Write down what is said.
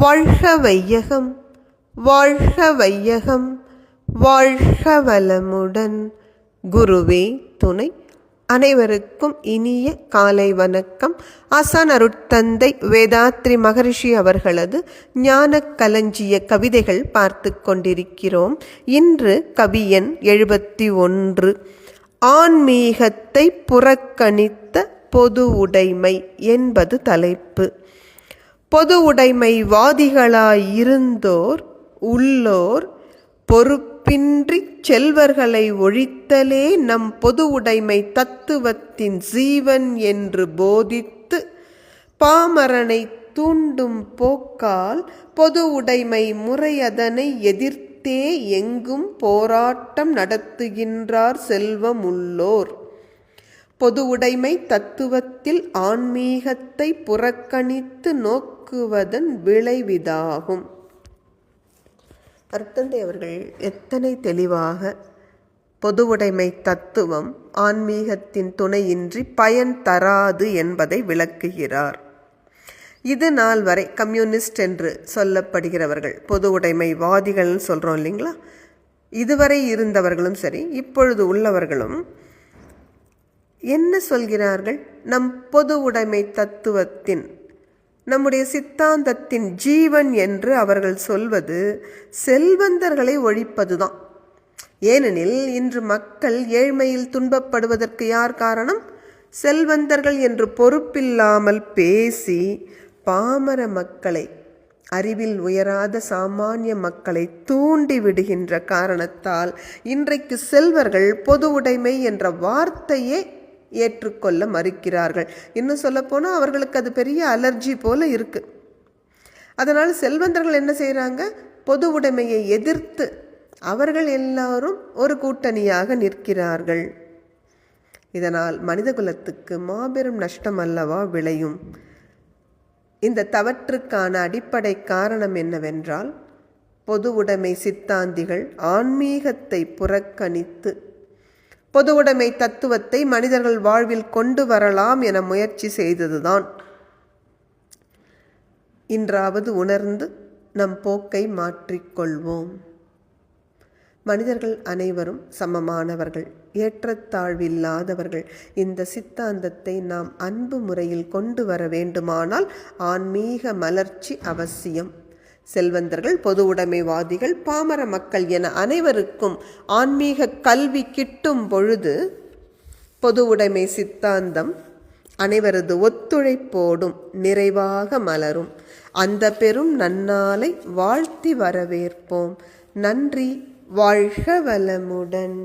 வாழ்க வையகம், வாழ்க வையகம், வாழ்க வளமுடன். குருவே துணை. அனைவருக்கும் இனிய காலை வணக்கம். ஆசான் அருட்தந்தை வேதாத்ரி மகரிஷி அவர்களது ஞான களஞ்சிய கவிதைகள் பார்த்து கொண்டிருக்கிறோம். இன்று கவியன் 71. ஆன்மீகத்தை புறக்கணித்த பொது உடைமை என்பது தலைப்பு. பொது உடைமைவாதிகளாயிருந்தோர் உள்ளோர் பொறுப்பின்றி செல்வர்களை ஒழித்தலே நம் பொது உடைமை தத்துவத்தின் ஜீவன் என்று போதித்து பாமரனை தூண்டும் போக்கால் பொது உடைமை முறையதனை எதிர்த்தே எங்கும் போராட்டம் நடத்துகின்றார் செல்வமுள்ளோர். பொது உடைமை தத்துவத்தில் ஆன்மீகத்தை புறக்கணித்து நோக்குவதன் விளைவிதாகும். அருட்தந்தை அவர்கள் எத்தனை தெளிவாக பொது உடைமை தத்துவம் ஆன்மீகத்தின் துணையின்றி பயன் தராது என்பதை விளக்குகிறார். இது நாள் வரை கம்யூனிஸ்ட் என்று சொல்லப்படுகிறவர்கள், பொது உடைமைவாதிகள் சொல்கிறோம் இல்லைங்களா, இதுவரை இருந்தவர்களும் சரி இப்பொழுது உள்ளவர்களும் என்ன சொல்கிறார்கள்? நம் பொது உடைமை தத்துவத்தின், நம்முடைய சித்தாந்தத்தின் ஜீவன் என்று அவர்கள் சொல்வது செல்வந்தர்களை ஒழிப்பதுதான். ஏனெனில் இன்று மக்கள் ஏழ்மையில் துன்பப்படுவதற்கு யார் காரணம்? செல்வந்தர்கள் என்று பொறுப்பில்லாமல் பேசி பாமர மக்களை, அறிவில் உயராத சாமானிய மக்களை தூண்டி விடுகின்ற காரணத்தால் இன்றைக்கு செல்வர்கள் பொது உடைமை என்ற வார்த்தையே ஏற்றுக்கொள்ள மறுக்கிறார்கள். இன்னும் சொல்லப்போனால் அவர்களுக்கு அது பெரிய அலர்ஜி போல இருக்கு. அதனால் செல்வந்தர்கள் என்ன செய்கிறாங்க? பொது உடைமையை எதிர்த்து அவர்கள் எல்லாரும் ஒரு கூட்டணியாக நிற்கிறார்கள். இதனால் மனித குலத்துக்கு மாபெரும் நஷ்டம் அல்லவா விளையும்? இந்த தவற்றுக்கான அடிப்படை காரணம் என்னவென்றால், பொது உடைமை சித்தாந்திகள் ஆன்மீகத்தை புறக்கணித்து பொது உடைமை தத்துவத்தை மனிதர்கள் வாழ்வில் கொண்டு வரலாம் என முயற்சி செய்ததுதான். இன்றாவது உணர்ந்து நம் போக்கை மாற்றிக்கொள்வோம். மனிதர்கள் அனைவரும் சமமானவர்கள், ஏற்றத்தாழ்வில்லாதவர்கள். இந்த சித்தாந்தத்தை நாம் அன்பு முறையில் கொண்டு வர வேண்டுமானால் ஆன்மீக மலர்ச்சி அவசியம். செல்வந்தர்கள், பொது உடைமைவாதிகள், பாமர மக்கள் என அனைவருக்கும் ஆன்மீக கல்வி கிட்டும் பொழுது பொது உடைமை சித்தாந்தம் அனைவரது ஒத்துழைப்போடும் நிறைவாக மலரும். அந்த பெரும் நன்னாளை வாழ்த்தி வரவேற்போம். நன்றி. வாழ்க வளமுடன்.